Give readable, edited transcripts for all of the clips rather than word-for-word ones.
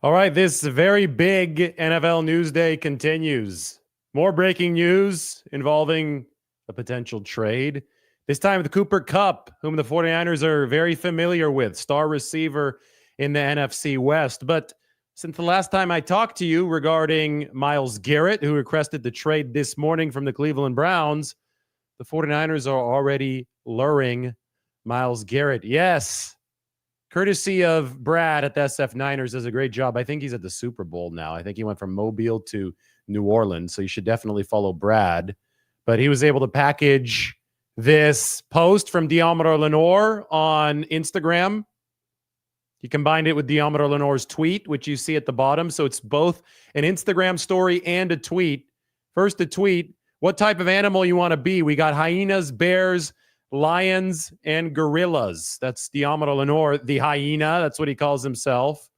All right, this very big NFL news day continues. More breaking news involving a potential trade. This time with Cooper Kupp, whom the 49ers are very familiar with, star receiver in the NFC West. But since the last time I talked to you regarding Myles Garrett, who requested the trade this morning from the Cleveland Browns, the 49ers are already luring Myles Garrett. Yes, courtesy of Brad at the SF Niners, does a great job. I think he's at the Super Bowl now. I think he went from Mobile to New Orleans, so you should definitely follow Brad. But he was able to package this post from Diomedar Lenore on Instagram. He combined it with Diomedar Lenore's tweet, which you see at the bottom. So it's both an Instagram story and a tweet. First, a tweet. What type of animal you want to be? We got hyenas, bears, lions, and gorillas. That's Diomedar Lenore, the hyena. That's what he calls himself.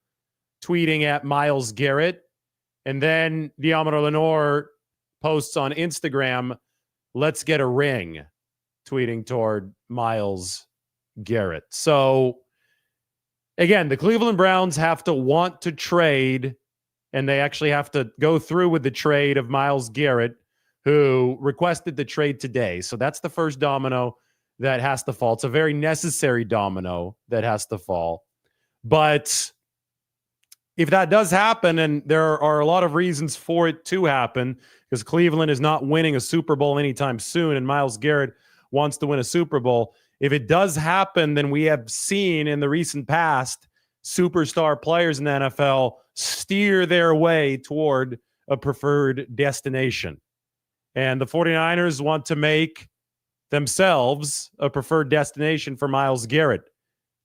Tweeting at Myles Garrett. And then Diomedar Lenore posts on Instagram, let's get a ring, tweeting toward Myles Garrett. So, again, the Cleveland Browns have to want to trade, and they actually have to go through with the trade of Myles Garrett, who requested the trade today. So that's the first domino that has to fall. It's a very necessary domino that has to fall. But if that does happen, and there are a lot of reasons for it to happen, because Cleveland is not winning a Super Bowl anytime soon, and Myles Garrett wants to win a Super Bowl. If it does happen, then we have seen in the recent past superstar players in the NFL steer their way toward a preferred destination. And the 49ers want to make themselves a preferred destination for Myles Garrett.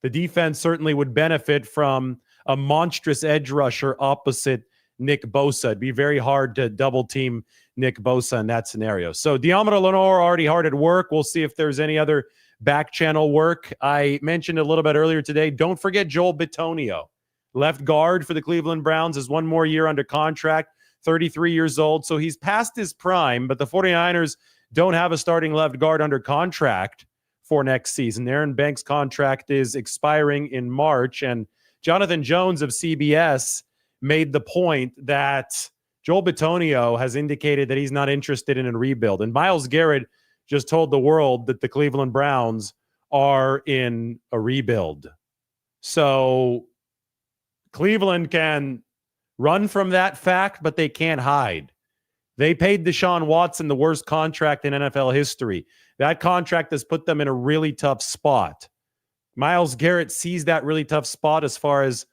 The defense certainly would benefit from a monstrous edge rusher opposite Nick Bosa. It'd be very hard to double team Nick Bosa in that scenario. So Diomedar Lenore already hard at work. We'll see if there's any other back channel work. I mentioned a little bit earlier today. Don't forget Joel Bitonio, left guard for the Cleveland Browns, is one more year under contract, 33 years old. So he's past his prime, but the 49ers don't have a starting left guard under contract for next season. Aaron Banks' contract is expiring in March, and Jonathan Jones of CBS made the point that Joel Bitonio has indicated that he's not interested in a rebuild. And Myles Garrett just told the world that the Cleveland Browns are in a rebuild. So Cleveland can run from that fact, but they can't hide. They paid Deshaun Watson the worst contract in NFL history. That contract has put them in a really tough spot. Myles Garrett sees that really tough spot as far as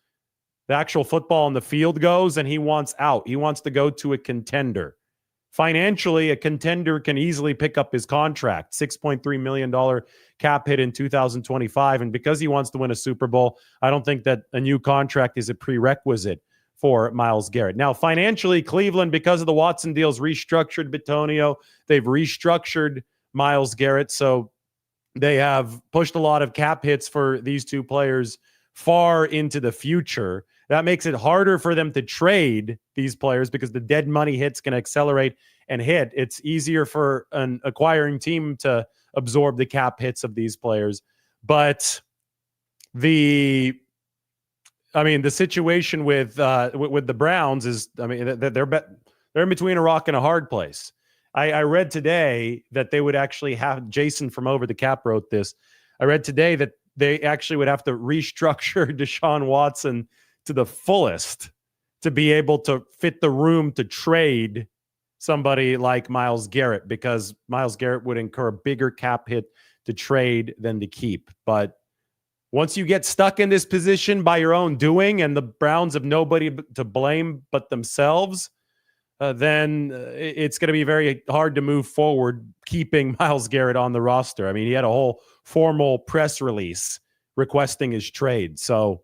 the actual football on the field goes, and he wants out. He wants to go to a contender. Financially, a contender can easily pick up his contract, $6.3 million cap hit in 2025. And because he wants to win a Super Bowl, I don't think that a new contract is a prerequisite for Myles Garrett. Now, financially, Cleveland, because of the Watson deals, restructured Bitonio. They've restructured Myles Garrett. So they have pushed a lot of cap hits for these two players far into the future. That makes it harder for them to trade these players because the dead money hits can accelerate and hit. It's easier for an acquiring team to absorb the cap hits of these players. But the situation with the Browns is, they're in between a rock and a hard place. I read today that they would actually have, Jason from Over the Cap wrote this. I read today that they actually would have to restructure Deshaun Watson to the fullest to be able to fit the room to trade somebody like Myles Garrett, because Myles Garrett would incur a bigger cap hit to trade than to keep. But once you get stuck in this position by your own doing and the Browns have nobody to blame but themselves, then it's going to be very hard to move forward keeping Myles Garrett on the roster. I mean, he had a whole formal press release requesting his trade. So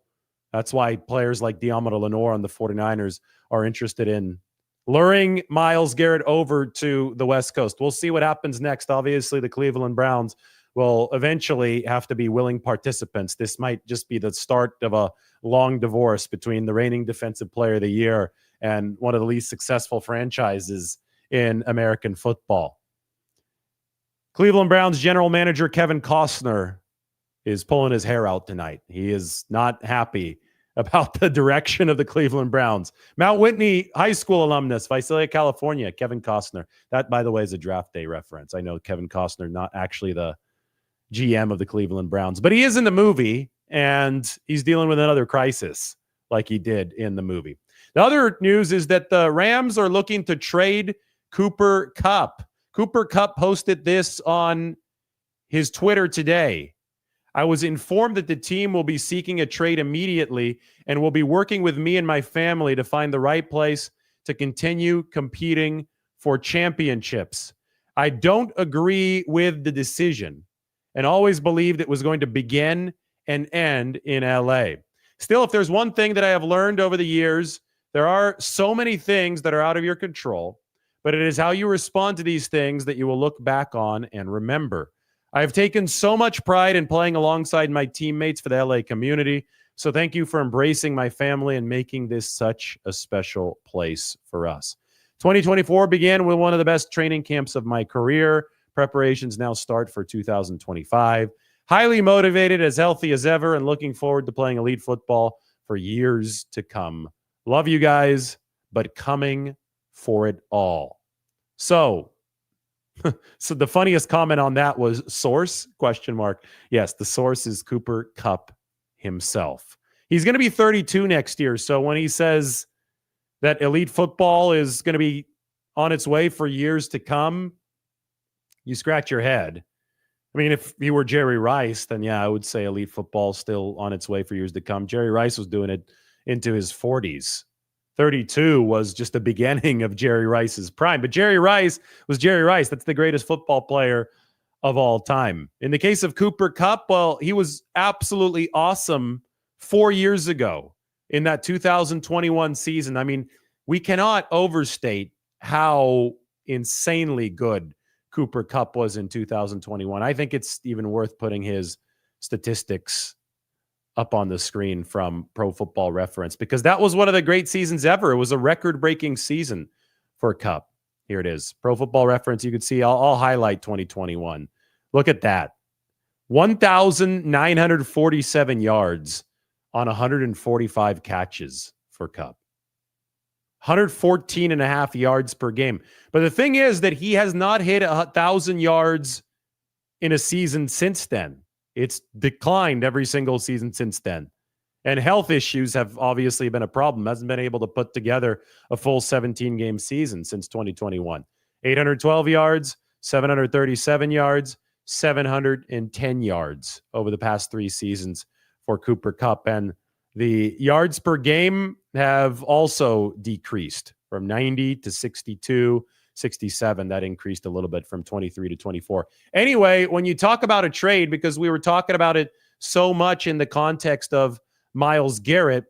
that's why players like Diomedar Lenore on the 49ers are interested in luring Myles Garrett over to the West Coast. We'll see what happens next. Obviously, the Cleveland Browns will eventually have to be willing participants. This might just be the start of a long divorce between the reigning Defensive Player of the Year and one of the least successful franchises in American football. Cleveland Browns general manager Kevin Costner is pulling his hair out tonight. He is not happy about the direction of the Cleveland Browns. Mount Whitney High School alumnus, Visalia, California, Kevin Costner. That, by the way, is a draft day reference. I know Kevin Costner, not actually the GM of the Cleveland Browns, but he is in the movie, and he's dealing with another crisis like he did in the movie. The other news is that the Rams are looking to trade Cooper Kupp. Cooper Kupp posted this on his Twitter today. I was informed that the team will be seeking a trade immediately and will be working with me and my family to find the right place to continue competing for championships. I don't agree with the decision and always believed it was going to begin and end in LA. Still, if there's one thing that I have learned over the years, there are so many things that are out of your control, but it is how you respond to these things that you will look back on and remember. I have taken so much pride in playing alongside my teammates for the LA community, so thank you for embracing my family and making this such a special place for us. 2024 began with one of the best training camps of my career. Preparations now start for 2025. Highly motivated, as healthy as ever, and looking forward to playing elite football for years to come. Love you guys, but coming for it all. So the funniest comment on that was source, ? Yes, the source is Cooper Kupp himself. He's going to be 32 next year. So when he says that elite football is going to be on its way for years to come, you scratch your head. I mean, if he were Jerry Rice, then yeah, I would say elite football still on its way for years to come. Jerry Rice was doing it into his 40s. 32 was just the beginning of Jerry Rice's prime. But Jerry Rice was Jerry Rice. That's the greatest football player of all time. In the case of Cooper Kupp, well, he was absolutely awesome 4 years ago in that 2021 season. I mean, we cannot overstate how insanely good Cooper Kupp was in 2021. I think it's even worth putting his statistics up on the screen from Pro Football Reference, because that was one of the great seasons ever. It was a record-breaking season for Kupp. Here it is. Pro Football Reference. You can see, I'll highlight 2021. Look at that. 1,947 yards on 145 catches for Kupp. 114 and a half yards per game. But the thing is that he has not hit 1,000 yards in a season since then. It's declined every single season since then. And health issues have obviously been a problem. Hasn't been able to put together a full 17-game season since 2021. 812 yards, 737 yards, 710 yards over the past 3 seasons for Cooper Kupp. And the yards per game have also decreased from 90 to 62, 67. That increased a little bit from 23 to 24. Anyway, when you talk about a trade, because we were talking about it so much in the context of Myles Garrett,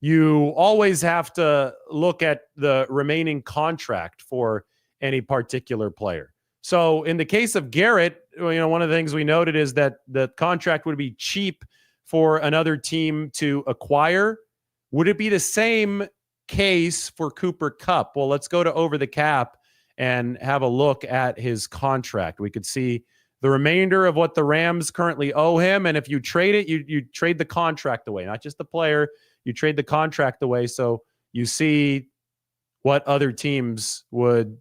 you always have to look at the remaining contract for any particular player. So in the case of Garrett, one of the things we noted is that the contract would be cheap for another team to acquire. Would it be the same case for Cooper Kupp? Well, let's go to Over the Cap and have a look at his contract. We could see the remainder of what the Rams currently owe him. And if you trade it, you trade the contract away, not just the player, you trade the contract away. So you see what other teams would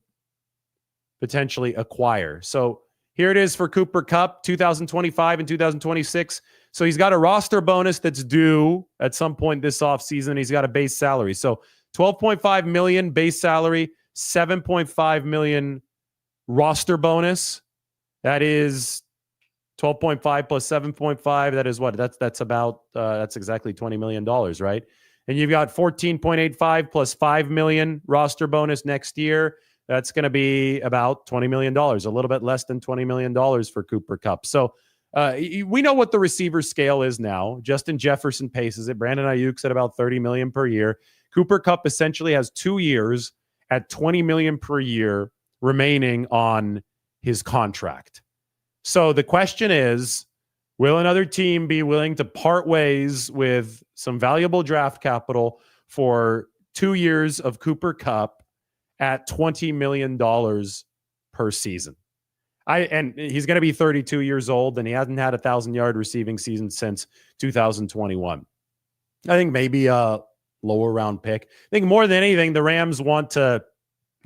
potentially acquire. So here it is for Cooper Kupp, 2025 and 2026. So he's got a roster bonus that's due at some point this offseason. He's got a base salary. So $12.5 million base salary, $7.5 million roster bonus. That is 12.5 plus 7.5. That is what? That's about that's exactly $20 million, right? And you've got 14.85 plus $5 million roster bonus next year. That's going to be about $20 million, a little bit less than $20 million for Cooper Kupp. So we know what the receiver scale is now. Justin Jefferson paces it. Brandon Ayuk's at about $30 million per year. Cooper Kupp essentially has 2 years at $20 million per year remaining on his contract. So the question is, will another team be willing to part ways with some valuable draft capital for 2 years of Cooper Kupp at $20 million per season? And he's going to be 32 years old, and he hasn't had a 1,000-yard receiving season since 2021. I think maybe a lower round pick. I think more than anything, the Rams want to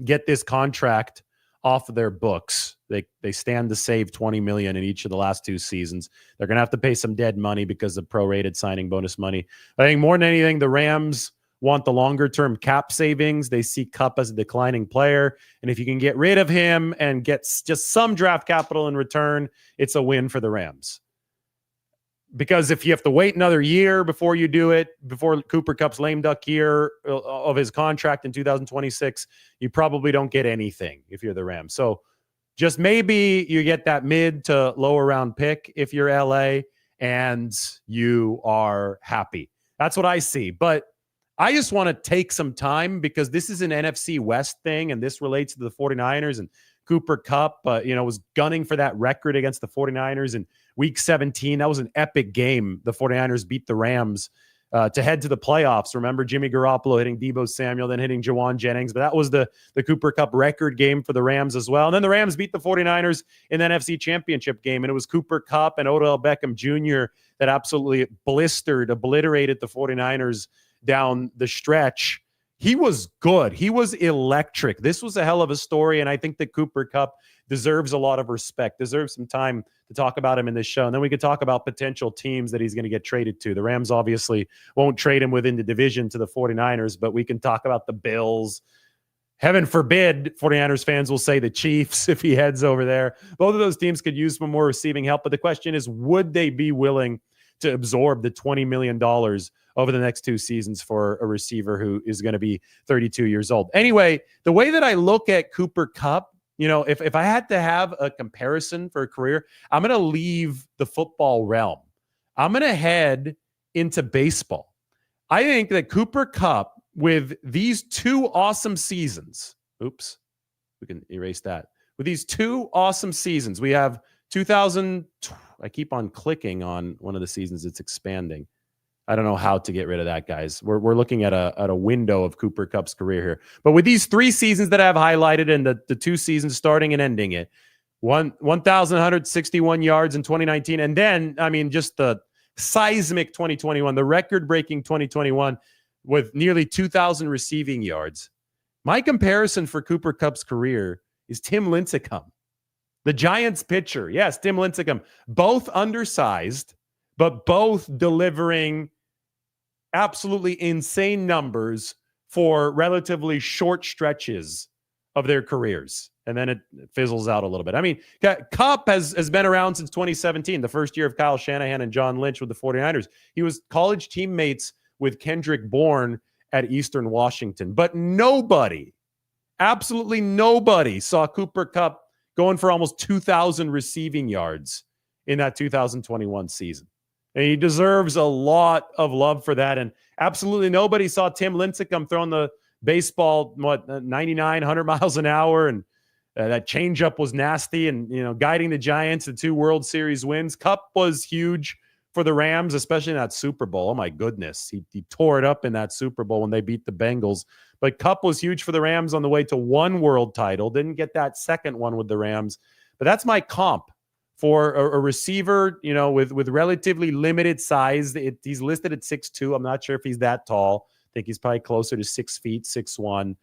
get this contract off of their books. They stand to save $20 million in each of the last 2 seasons. They're going to have to pay some dead money because of prorated signing bonus money. I think more than anything, the Rams want the longer term cap savings. They see Kupp as a declining player, and if you can get rid of him and get just some draft capital in return, it's a win for the Rams. Because if you have to wait another year before you do it, before Cooper Kupp's lame duck year of his contract in 2026, you probably don't get anything if you're the Rams. So just maybe you get that mid to lower round pick if you're LA and you are happy. That's what I see. But I just want to take some time because this is an NFC West thing and this relates to the 49ers, and Cooper Kupp, was gunning for that record against the 49ers in Week 17. That was an epic game. The 49ers beat the Rams to head to the playoffs. Remember Jimmy Garoppolo hitting Deebo Samuel, then hitting Jawan Jennings. But that was the Cooper Kupp record game for the Rams as well. And then the Rams beat the 49ers in the NFC Championship game. And it was Cooper Kupp and Odell Beckham Jr. that absolutely obliterated the 49ers down the stretch. He was good. He was electric. This was a hell of a story, and I think that Cooper Kupp deserves a lot of respect, deserves some time to talk about him in this show. And then we could talk about potential teams that he's going to get traded to. The Rams obviously won't trade him within the division to the 49ers, but we can talk about the Bills. Heaven forbid 49ers fans will say the Chiefs if he heads over there. Both of those teams could use some more receiving help, but the question is, would they be willing to absorb the $20 million over the next 2 seasons for a receiver who is going to be 32 years old? Anyway, the way that I look at Cooper Kupp, if I had to have a comparison for a career, I'm going to leave the football realm. I'm going to head into baseball. I think that Cooper Kupp, with these 2 awesome seasons, we can erase that. With these 2 awesome seasons, we have 2000. I keep on clicking on one of the seasons. It's expanding. I don't know how to get rid of that, guys. We're looking at a window of Cooper Kupp's career here. But with these 3 seasons that I've highlighted and the 2 seasons starting and ending it, 1,161 yards in 2019. And then, just the seismic 2021, the record-breaking 2021 with nearly 2,000 receiving yards. My comparison for Cooper Kupp's career is Tim Lincecum. The Giants pitcher, yes, Tim Lincecum, both undersized, but both delivering absolutely insane numbers for relatively short stretches of their careers. And then it fizzles out a little bit. Kupp has been around since 2017, the first year of Kyle Shanahan and John Lynch with the 49ers. He was college teammates with Kendrick Bourne at Eastern Washington. But nobody, absolutely nobody, saw Cooper Kupp going for almost 2,000 receiving yards in that 2021 season. And he deserves a lot of love for that. And absolutely nobody saw Tim Lincecum throwing the baseball, 99, 100 miles an hour. And that changeup was nasty and, guiding the Giants to 2 World Series wins. Kupp was huge for the Rams, especially in that Super Bowl. Oh, my goodness. He tore it up in that Super Bowl when they beat the Bengals. But Kupp was huge for the Rams on the way to 1 world title. Didn't get that second one with the Rams. But that's my comp for a receiver, with relatively limited size. He's listed at 6'2". I'm not sure if he's that tall. I think he's probably closer to 6 feet, 6'1".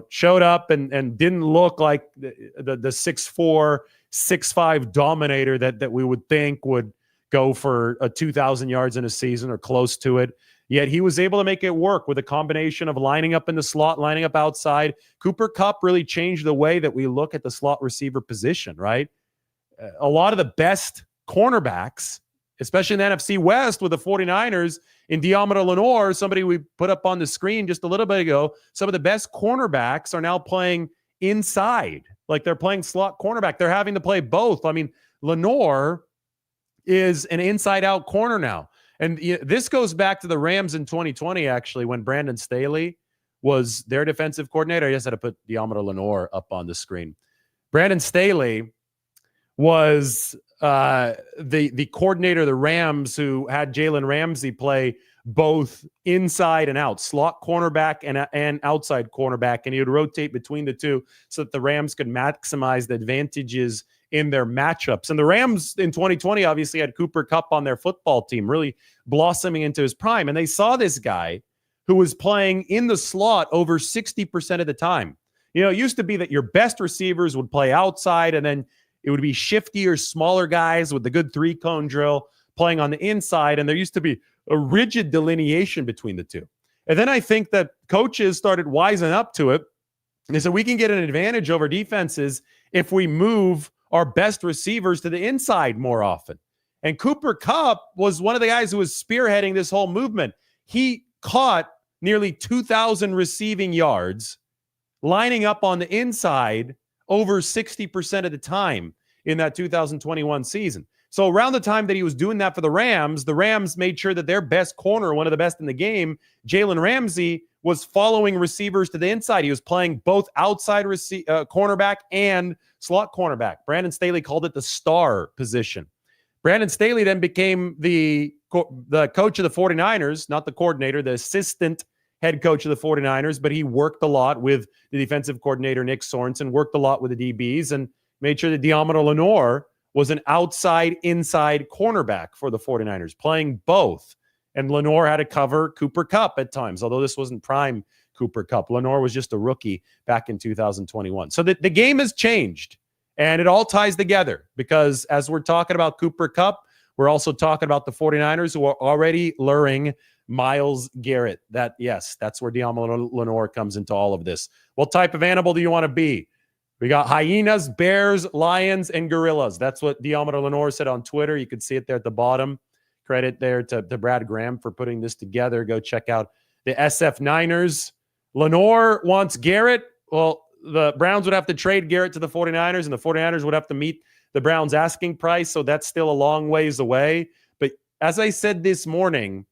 Showed up and didn't look like the 6'4", 6'5" dominator that we would think would go for 2,000 yards in a season or close to it. Yet he was able to make it work with a combination of lining up in the slot, lining up outside. Cooper Kupp really changed the way that we look at the slot receiver position, right? A lot of the best cornerbacks, especially in the NFC West with the 49ers, in Diamante Lenoir, somebody we put up on the screen just a little bit ago, some of the best cornerbacks are now playing inside. Like they're playing slot cornerback. They're having to play both. Lenoir is an inside-out corner now. And this goes back to the Rams in 2020, actually, when Brandon Staley was their defensive coordinator. I just had to put Diamante Lenoir up on the screen. Brandon Staley was the coordinator of the Rams who had Jalen Ramsey play both inside and out, slot cornerback and outside cornerback, and he would rotate between the two so that the Rams could maximize the advantages in their matchups. And the Rams in 2020 obviously had Cooper Kupp on their football team, really blossoming into his prime. And they saw this guy who was playing in the slot over 60% of the time. It used to be that your best receivers would play outside, and then it would be shiftier, smaller guys with the good three-cone drill playing on the inside. And there used to be a rigid delineation between the two. And then I think that coaches started wising up to it. And they said, we can get an advantage over defenses if we move our best receivers to the inside more often. And Cooper Kupp was one of the guys who was spearheading this whole movement. He caught nearly 2,000 receiving yards, lining up on the inside over 60% of the time in that 2021 season. So around the time that he was doing that for the Rams made sure that their best corner, one of the best in the game, Jalen Ramsey, was following receivers to the inside. He was playing both outside cornerback and slot cornerback. Brandon Staley called it the star position. Brandon Staley then became the coach of the 49ers, not the coordinator, the assistant head coach of the 49ers, but he worked a lot with the defensive coordinator, Nick Sorensen, worked a lot with the DBs, and made sure that Deommodore Lenoir was an outside-inside cornerback for the 49ers, playing both. And Lenoir had to cover Cooper Kupp at times, although this wasn't prime Cooper Kupp. Lenoir was just a rookie back in 2021. So the game has changed, and it all ties together because as we're talking about Cooper Kupp, we're also talking about the 49ers who are already luring Myles Garrett. That's where Deommodore Lenoir comes into all of this. What type of animal do you want to be? We got hyenas, bears, lions, and gorillas. That's what Deommodore Lenoir said on Twitter. You could see it there at the bottom. Credit there to Brad Graham for putting this together. Go check out the SF Niners. Lenoir wants Garrett. Well, the Browns would have to trade Garrett to the 49ers, and the 49ers would have to meet the Browns' asking price, so that's still a long ways away. But as I said this morning,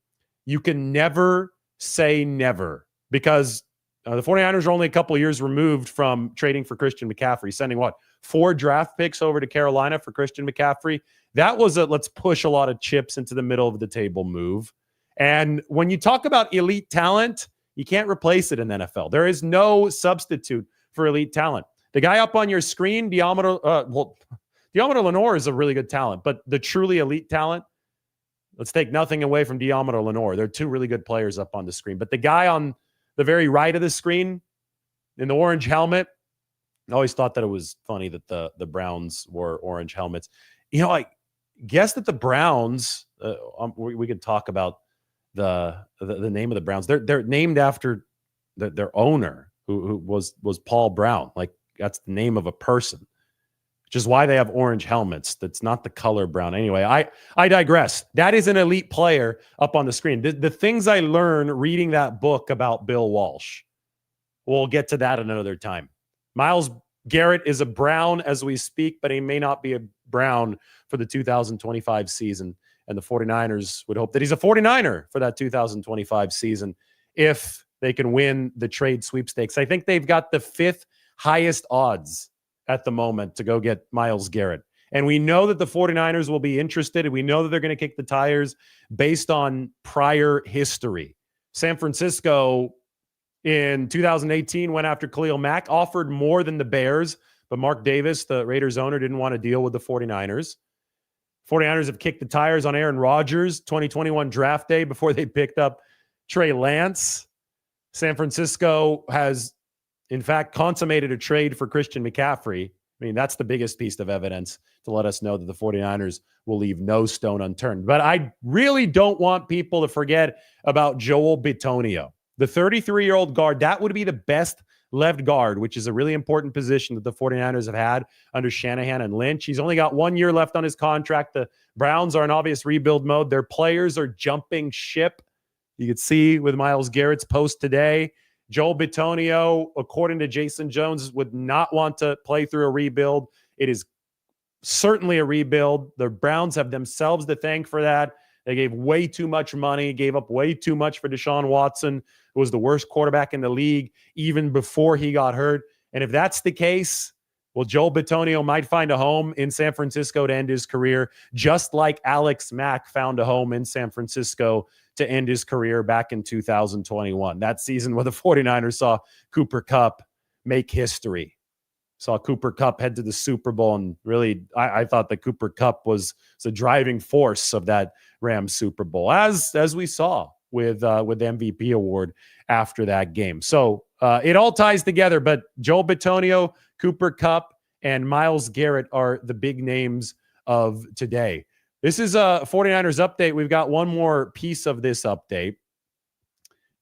you can never say never because the 49ers are only a couple of years removed from trading for Christian McCaffrey, sending 4 draft picks over to Carolina for Christian McCaffrey. That was let's push a lot of chips into the middle of the table move. And when you talk about elite talent, you can't replace it in the NFL. There is no substitute for elite talent. The guy up on your screen, Deommodore Lenoir is a really good talent, but the truly elite talent, let's take nothing away from Deommodore Lenoir. They're 2 really good players up on the screen. But the guy on the very right of the screen in the orange helmet, I always thought that it was funny that the Browns wore orange helmets. I guess that the Browns, we could talk about the name of the Browns. They're named after their owner, who was Paul Brown. Like that's the name of a person, which is why they have orange helmets. That's not the color brown. Anyway, I digress. That is an elite player up on the screen. The things I learned reading that book about Bill Walsh, we'll get to that another time. Myles Garrett is a Brown as we speak, but he may not be a Brown for the 2025 season. And the 49ers would hope that he's a 49er for that 2025 season if they can win the trade sweepstakes. I think they've got the 5th highest odds at the moment to go get Myles Garrett. And we know that the 49ers will be interested, and we know that they're going to kick the tires based on prior history. San Francisco in 2018 went after Khalil Mack, offered more than the Bears, but Mark Davis, the Raiders owner, didn't want to deal with the 49ers. 49ers have kicked the tires on Aaron Rodgers 2021 draft day before they picked up Trey Lance. San Francisco has, in fact, consummated a trade for Christian McCaffrey. I mean, that's the biggest piece of evidence to let us know that the 49ers will leave no stone unturned. But I really don't want people to forget about Joel Bitonio, the 33-year-old guard. That would be the best left guard, which is a really important position that the 49ers have had under Shanahan and Lynch. He's only got 1 year left on his contract. The Browns are in obvious rebuild mode. Their players are jumping ship. You could see with Myles Garrett's post today, Joel Bitonio, according to Jason Jones, would not want to play through a rebuild. It is certainly a rebuild. The Browns have themselves to thank for that. They gave way too much money, gave up way too much for Deshaun Watson, who was the worst quarterback in the league even before he got hurt. And if that's the case, well, Joel Bitonio might find a home in San Francisco to end his career, just like Alex Mack found a home in San Francisco to end his career back in 2021. That season where the 49ers saw Cooper Kupp make history. Saw Cooper Kupp head to the Super Bowl, and really, I thought that Cooper Kupp was the driving force of that Rams Super Bowl, as we saw with the MVP award after that game. So it all ties together. But Joel Bitonio, Cooper Kupp, and Myles Garrett are the big names of today. This is a 49ers update. We've got one more piece of this update.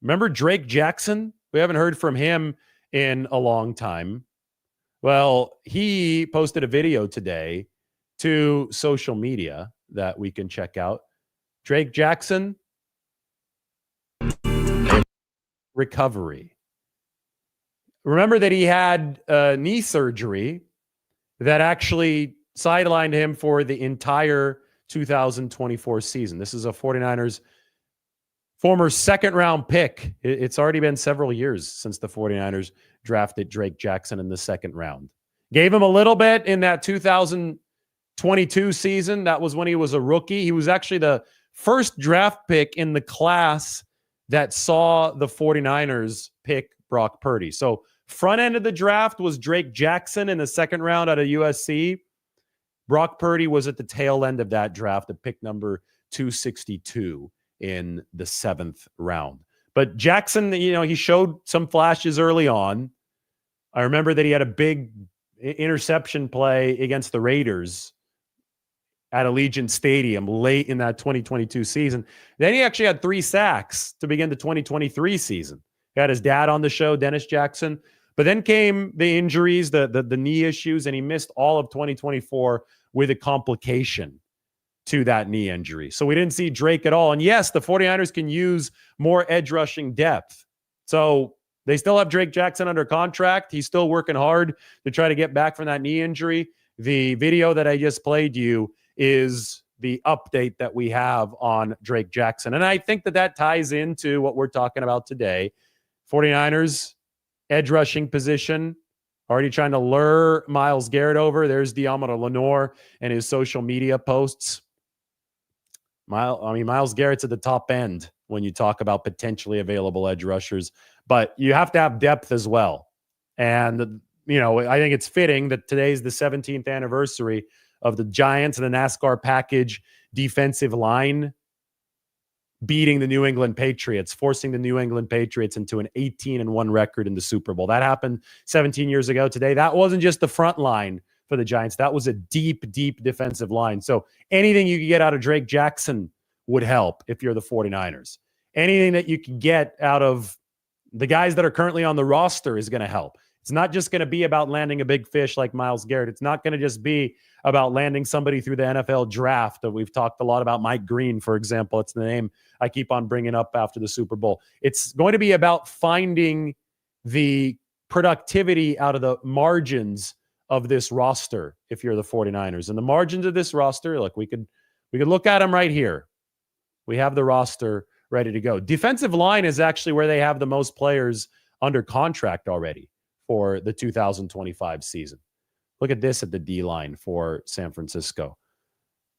Remember Drake Jackson? We haven't heard from him in a long time. Well, he posted a video today to social media that we can check out. Drake Jackson, recovery. Remember that he had knee surgery that actually sidelined him for the entire 2024 season. This is a 49ers former second-round pick. It's already been several years since the 49ers drafted Drake Jackson in the second round. Gave him a little bit in that 2022 season. That was when he was a rookie. He was actually the first draft pick in the class that saw the 49ers pick Brock Purdy. So front end of the draft was Drake Jackson in the second round out of USC. Brock Purdy was at the tail end of that draft at pick number 262 in the seventh round. But Jackson, he showed some flashes early on. I remember that he had a big interception play against the Raiders at Allegiant Stadium late in that 2022 season. Then he actually had 3 sacks to begin the 2023 season. He had his dad on the show, Dennis Jackson. But then came the injuries, the knee issues, and he missed all of 2024 with a complication to that knee injury. So we didn't see Drake at all. And yes, the 49ers can use more edge rushing depth. So they still have Drake Jackson under contract. He's still working hard to try to get back from that knee injury. The video that I just played you is the update that we have on Drake Jackson. And I think that ties into what we're talking about today. 49ers edge rushing position, already trying to lure Myles Garrett over. There's Diamond Lenore and his social media posts. Myles Garrett's at the top end when you talk about potentially available edge rushers, but you have to have depth as well. And, I think it's fitting that today's the 17th anniversary of the Giants and the NASCAR package defensive line beating the New England Patriots, forcing the New England Patriots into an 18-1 record in the Super Bowl. That happened 17 years ago today. That wasn't just the front line for the Giants. That was a deep, deep defensive line. So anything you could get out of Drake Jackson would help if you're the 49ers. Anything that you can get out of the guys that are currently on the roster is going to help. It's not just going to be about landing a big fish like Myles Garrett. It's not going to just be about landing somebody through the NFL draft. We've talked a lot about Mike Green, for example. It's the name I keep on bringing up after the Super Bowl. It's going to be about finding the productivity out of the margins of this roster if you're the 49ers. And the margins of this roster, look, we could look at them right here. We have the roster ready to go. Defensive line is actually where they have the most players under contract already for the 2025 season. Look at this at the D-line for San Francisco.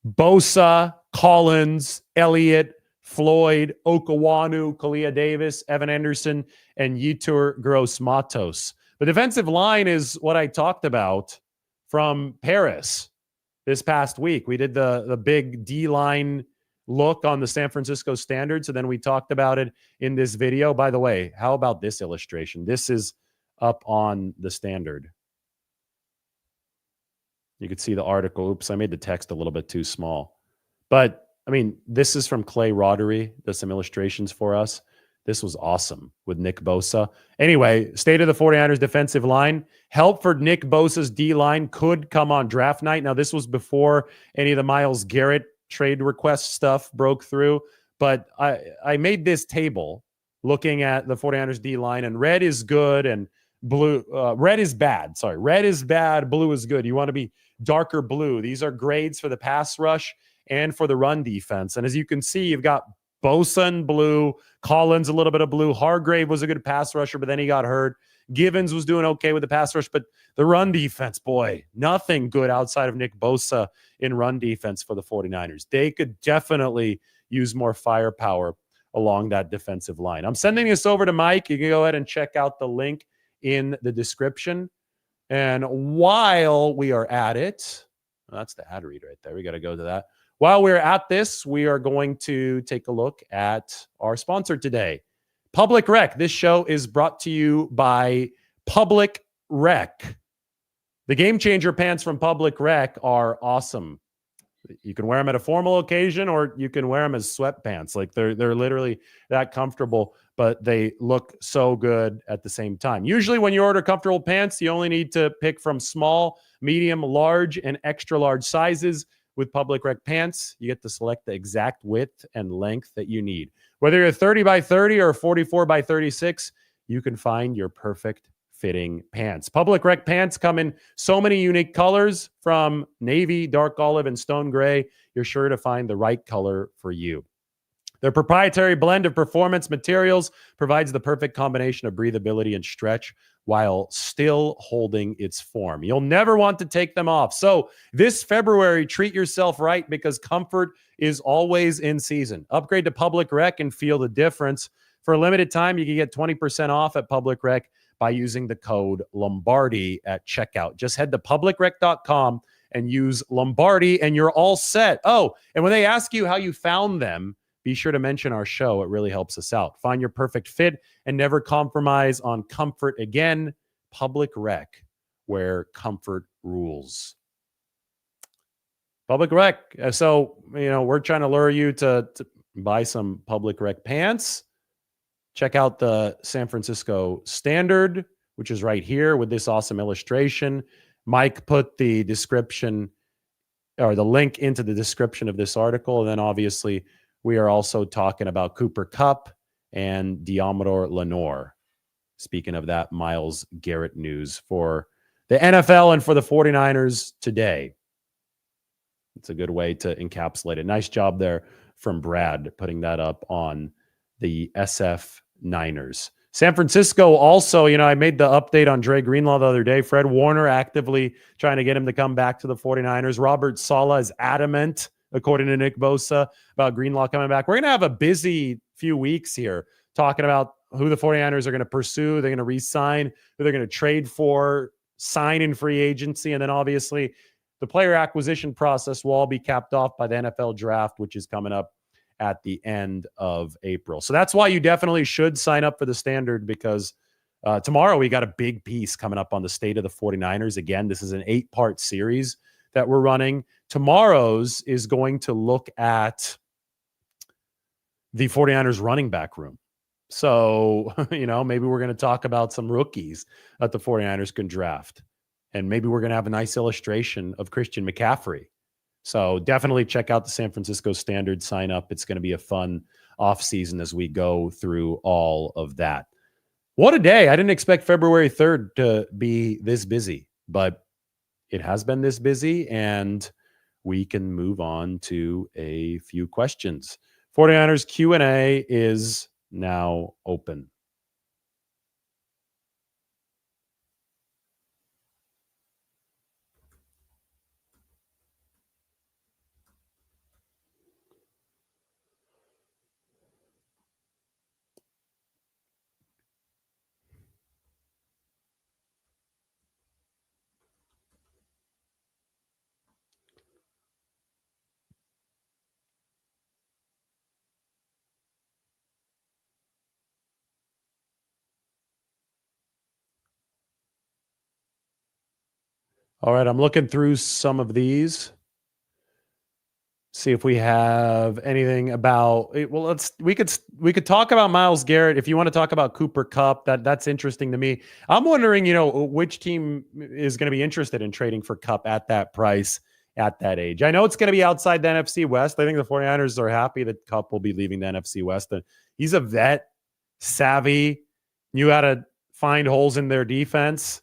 Bosa, Collins, Elliott, Floyd, Okawanu, Kalia Davis, Evan Anderson, and Yetur Gross-Matos. The defensive line is what I talked about from Paris this past week. We did the big D-line look on the San Francisco Standard, so then we talked about it in this video. By the way, how about this illustration? This is up on the Standard. You could see the article. Oops, I made the text a little bit too small. But, this is from Clay Roddery. Does some illustrations for us. This was awesome with Nick Bosa. Anyway, state of the 49ers defensive line. Help for Nick Bosa's D-line could come on draft night. Now, this was before any of the Myles Garrett trade request stuff broke through. But I made this table looking at the 49ers D-line, and red is good and blue. Red is bad. Sorry. Red is bad. Blue is good. You want to be darker blue. These are grades for the pass rush and for the run defense. And as you can see, you've got Bosa in blue, Collins a little bit of blue. Hargrave was a good pass rusher, but then he got hurt. Givens was doing okay with the pass rush, but the run defense, boy, nothing good outside of Nick Bosa in run defense for the 49ers. They could definitely use more firepower along that defensive line. I'm sending this over to Mike. You can go ahead and check out the link in the description. And while we are at it, that's the ad read right there. We got to go to that. While we're at this, we are going to take a look at our sponsor today, Public Rec. This show is brought to you by Public Rec. The Game Changer pants from Public Rec are awesome. You can wear them at a formal occasion, or you can wear them as sweatpants. Like they're literally that comfortable, but they look so good at the same time. Usually when you order comfortable pants, you only need to pick from small, medium, large, and extra large sizes. With Public Rec pants, you get to select the exact width and length that you need. Whether you're 30 by 30 or 44 by 36, you can find your perfect fitting pants. Public Rec pants come in so many unique colors, from navy, dark olive, and stone gray. You're sure to find the right color for you. Their proprietary blend of performance materials provides the perfect combination of breathability and stretch while still holding its form. You'll never want to take them off. So this February, treat yourself right, because comfort is always in season. Upgrade to Public Rec and feel the difference. For a limited time, you can get 20% off at Public Rec by using the code Lombardi at checkout. Just head to publicrec.com and use Lombardi, and you're all set. Oh, and when they ask you how you found them, be sure to mention our show. It really helps us out. Find your perfect fit and never compromise on comfort again. Public Rec, where comfort rules. Public Rec. So, we're trying to lure you to buy some Public Rec pants. Check out the San Francisco Standard, which is right here with this awesome illustration. Mike put the description or the link into the description of this article. And then obviously we are also talking about Cooper Kupp and Deommodore Lenoir. Speaking of that, Myles Garrett news for the NFL and for the 49ers today. It's a good way to encapsulate it. Nice job there from Brad putting that up on the SF Niners. San Francisco also, I made the update on Dre Greenlaw the other day. Fred Warner actively trying to get him to come back to the 49ers. Robert Saleh is adamant, according to Nick Bosa, about Greenlaw coming back. We're going to have a busy few weeks here talking about who the 49ers are going to pursue, they're going to re-sign, who they're going to trade for, sign in free agency, and then obviously the player acquisition process will all be capped off by the NFL draft, which is coming up at the end of April. So that's why you definitely should sign up for the Standard, because tomorrow we got a big piece coming up on the state of the 49ers. Again, this is an 8-part series that we're running. Tomorrow's is going to look at the 49ers running back room. So, maybe we're going to talk about some rookies that the 49ers can draft. And maybe we're going to have a nice illustration of Christian McCaffrey. So definitely check out the San Francisco Standard, sign up. It's going to be a fun offseason as we go through all of that. What a day. I didn't expect February 3rd to be this busy, but it has been this busy, and we can move on to a few questions. 49ers Q&A is now open. All right, I'm looking through some of these. See if we have anything about it. Well, we could talk about Myles Garrett. If you want to talk about Cooper Kupp, that's interesting to me. I'm wondering, which team is going to be interested in trading for Kupp at that price, at that age. I know it's going to be outside the NFC West. I think the 49ers are happy that Kupp will be leaving the NFC West. He's a vet, savvy, knew how to find holes in their defense.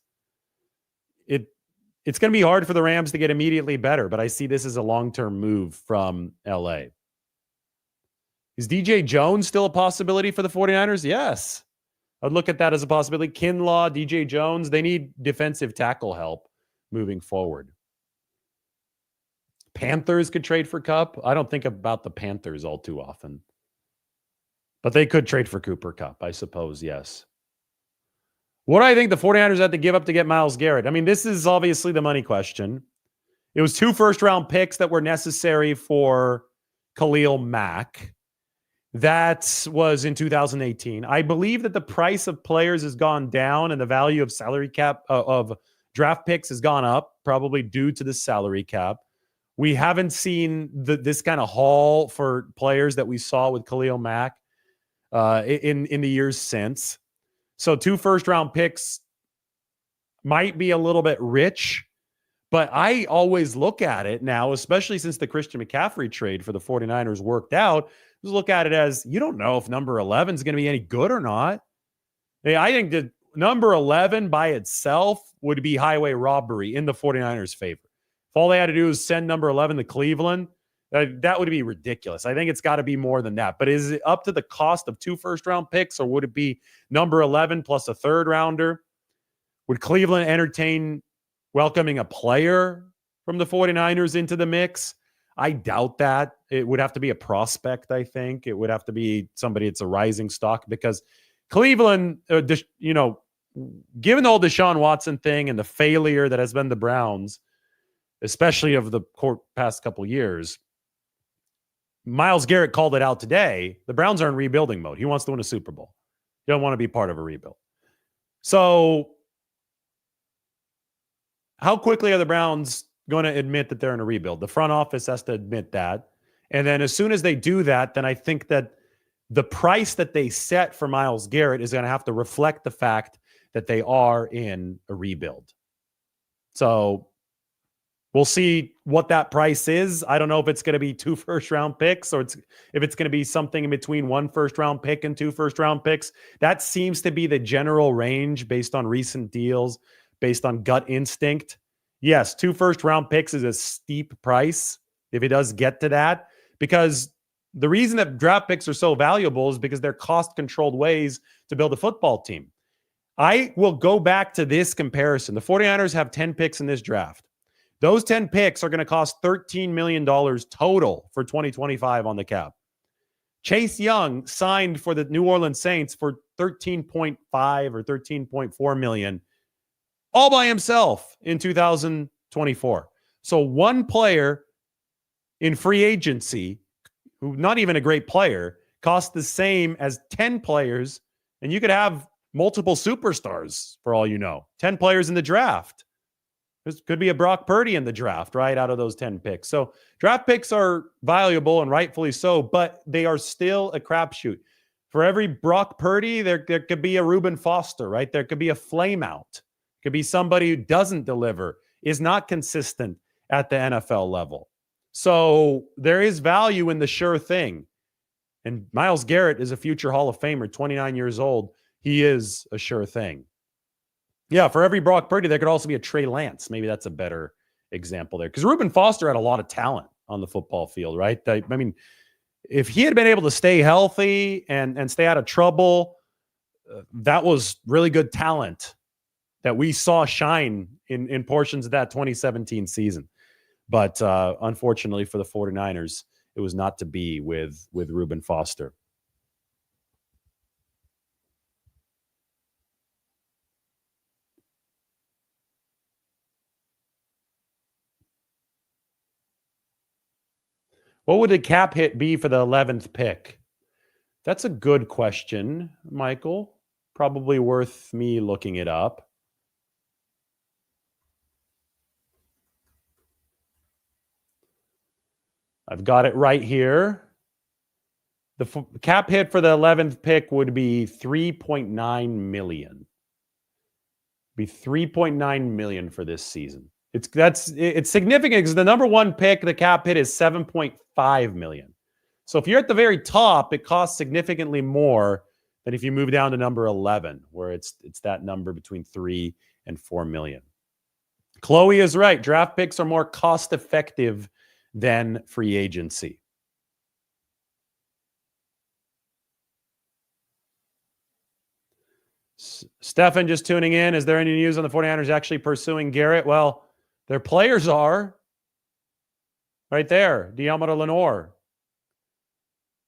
It's going to be hard for the Rams to get immediately better, but I see this as a long-term move from LA. Is DJ Jones still a possibility for the 49ers? Yes. I'd look at that as a possibility. Kinlaw, DJ Jones, they need defensive tackle help moving forward. Panthers could trade for Kupp. I don't think about the Panthers all too often. But they could trade for Cooper Kupp, I suppose, yes. What do I think the 49ers had to give up to get Myles Garrett? I mean, this is obviously the money question. It was 2 first-round picks that were necessary for Khalil Mack. That was in 2018. I believe that the price of players has gone down and the value of salary cap of draft picks has gone up, probably due to the salary cap. We haven't seen this kind of haul for players that we saw with Khalil Mack in the years since. So 2 first-round picks might be a little bit rich, but I always look at it now, especially since the Christian McCaffrey trade for the 49ers worked out, just look at it as you don't know if number 11 is going to be any good or not. I think that number 11 by itself would be highway robbery in the 49ers' favor. If all they had to do is send number 11 to Cleveland, that would be ridiculous. I think it's got to be more than that. But is it up to the cost of 2 first-round picks, or would it be number 11 plus a third-rounder? Would Cleveland entertain welcoming a player from the 49ers into the mix? I doubt that. It would have to be a prospect, I think. It would have to be somebody that's a rising stock, because Cleveland, given the whole Deshaun Watson thing and the failure that has been the Browns, especially of the past couple years, Myles Garrett called it out today. The Browns are in rebuilding mode. He wants to win a Super Bowl. He don't want to be part of a rebuild. So how quickly are the Browns going to admit that they're in a rebuild? The front office has to admit that. And then as soon as they do that, then I think that the price that they set for Myles Garrett is going to have to reflect the fact that they are in a rebuild. So we'll see what that price is. I don't know if it's going to be 2 first-round picks or if it's going to be something in between 1 first-round pick and 2 first-round picks. That seems to be the general range based on recent deals, based on gut instinct. Yes, 2 first-round picks is a steep price if it does get to that, because the reason that draft picks are so valuable is because they're cost-controlled ways to build a football team. I will go back to this comparison. The 49ers have 10 picks in this draft. Those 10 picks are going to cost $13 million total for 2025 on the cap. Chase Young signed for the New Orleans Saints for $13.5 or $13.4 million all by himself in 2024. So one player in free agency, who not even a great player, costs the same as 10 players, and you could have multiple superstars for all you know. 10 players in the draft. There could be a Brock Purdy in the draft, right, out of those 10 picks. So draft picks are valuable, and rightfully so, but they are still a crapshoot. For every Brock Purdy, there could be a Reuben Foster, right? There could be a flameout. Could be somebody who doesn't deliver, is not consistent at the NFL level. So there is value in the sure thing. And Myles Garrett is a future Hall of Famer, 29 years old. He is a sure thing. Yeah, for every Brock Purdy, there could also be a Trey Lance. Maybe that's a better example there. Because Reuben Foster had a lot of talent on the football field, right? I mean, if he had been able to stay healthy and stay out of trouble, that was really good talent that we saw shine in portions of that 2017 season. But unfortunately for the 49ers, it was not to be with Reuben Foster. What would the cap hit be for the 11th pick? That's a good question, Michael. Probably worth me looking it up. I've got it right here. The cap hit for the 11th pick would be $3.9 million. Be $3.9 million for this season. It's significant because the number 1 pick, the cap hit is $7.5 million. So if you're at the very top, it costs significantly more than if you move down to number 11, where it's that number between $3 and $4 million. Chloe is right. Draft picks are more cost effective than free agency. Stefan just tuning in. Is there any news on the 49ers actually pursuing Garrett? Well, their players are right there. Deommodore Lenoir.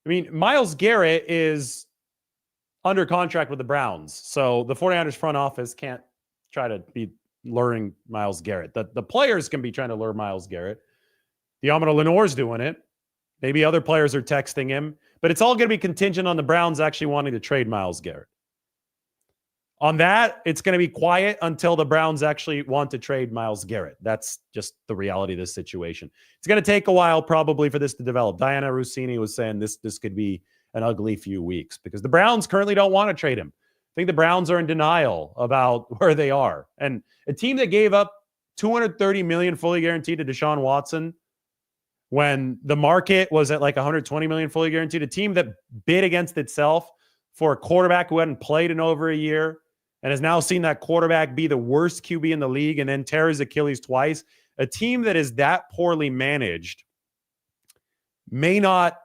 I mean, Myles Garrett is under contract with the Browns. So the 49ers front office can't try to be luring Myles Garrett. The players can be trying to lure Myles Garrett. Diamond Lenoir's doing it. Maybe other players are texting him. But it's all going to be contingent on the Browns actually wanting to trade Myles Garrett. On that, it's going to be quiet until the Browns actually want to trade Myles Garrett. That's just the reality of this situation. It's going to take a while probably for this to develop. Diana Rossini was saying this could be an ugly few weeks because the Browns currently don't want to trade him. I think the Browns are in denial about where they are. And a team that gave up $230 million fully guaranteed to Deshaun Watson when the market was at like $120 million fully guaranteed, a team that bid against itself for a quarterback who hadn't played in over a year and has now seen that quarterback be the worst QB in the league and then tear his Achilles twice, a team that is that poorly managed may not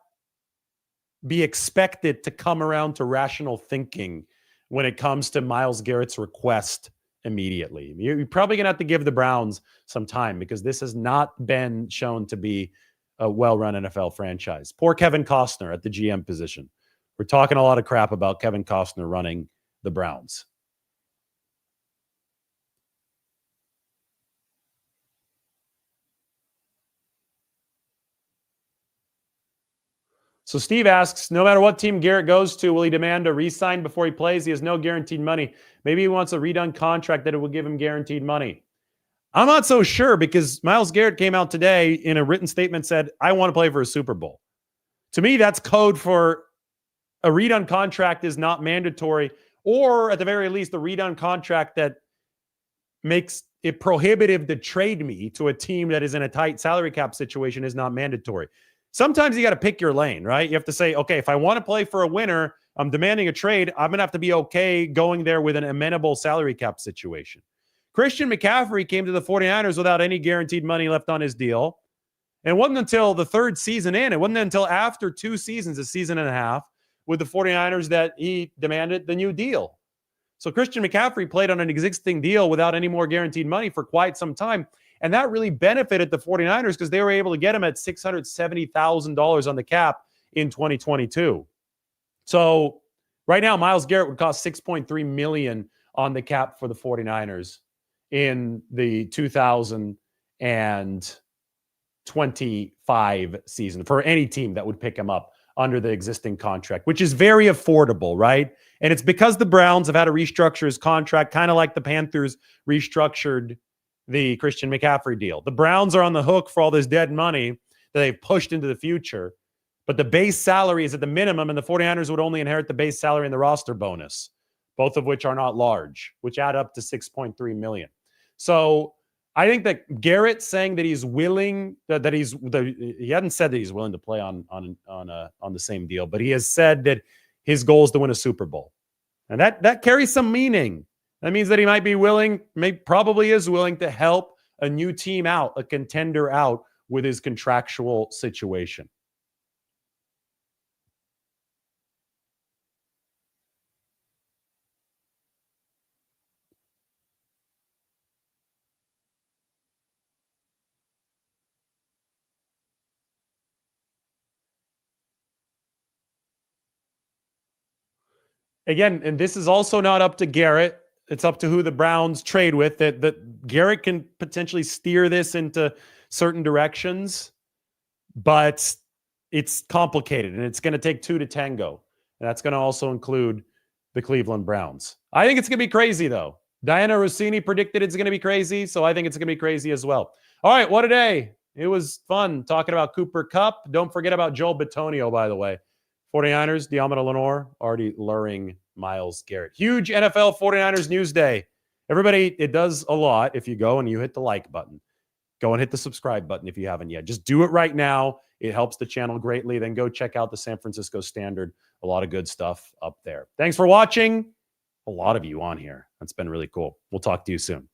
be expected to come around to rational thinking when it comes to Myles Garrett's request immediately. You're probably going to have to give the Browns some time because this has not been shown to be a well-run NFL franchise. Poor Kevin Costner at the GM position. We're talking a lot of crap about Kevin Costner running the Browns. So Steve asks, no matter what team Garrett goes to, will he demand a re-sign before he plays? He has no guaranteed money. Maybe he wants a redone contract that it will give him guaranteed money. I'm not so sure because Myles Garrett came out today in a written statement said, I want to play for a Super Bowl. To me, that's code for a redone contract is not mandatory, or at the very least, a redone contract that makes it prohibitive to trade me to a team that is in a tight salary cap situation is not mandatory. Sometimes you got to pick your lane, right? You have to say, okay, if I want to play for a winner, I'm demanding a trade. I'm going to have to be okay going there with an amenable salary cap situation. Christian McCaffrey came to the 49ers without any guaranteed money left on his deal. And it wasn't until the third season in, it wasn't until after 2 seasons, a season and a half, with the 49ers that he demanded the new deal. So Christian McCaffrey played on an existing deal without any more guaranteed money for quite some time. And that really benefited the 49ers because they were able to get him at $670,000 on the cap in 2022. So right now, Myles Garrett would cost $6.3 million on the cap for the 49ers in the 2025 season for any team that would pick him up under the existing contract, which is very affordable, right? And it's because the Browns have had to restructure his contract, kind of like the Panthers restructured the Christian McCaffrey deal. The Browns are on the hook for all this dead money that they've pushed into the future, but the base salary is at the minimum, and the 49ers would only inherit the base salary and the roster bonus, both of which are not large, which add up to $6.3 million. So I think that Garrett saying that he's willing, he hadn't said that he's willing to play on the same deal, but he has said that his goal is to win a Super Bowl. And that carries some meaning. That means that he might be willing, probably is willing to help a new team out, a contender out with his contractual situation. Again, and this is also not up to Garrett. It's up to who the Browns trade with. That Garrett can potentially steer this into certain directions, but it's complicated and it's going to take 2 to tango. And that's going to also include the Cleveland Browns. I think it's going to be crazy, though. Diana Rossini predicted it's going to be crazy, so I think it's going to be crazy as well. All right, what a day. It was fun talking about Cooper Kupp. Don't forget about Joel Bitonio, by the way. 49ers, Diamond Lenoir, already luring Myles Garrett. Huge NFL 49ers news day. Everybody, it does a lot if you go and you hit the like button. Go and hit the subscribe button if you haven't yet. Just do it right now. It helps the channel greatly. Then go check out the San Francisco Standard. A lot of good stuff up there. Thanks for watching. A lot of you on here. That's been really cool. We'll talk to you soon.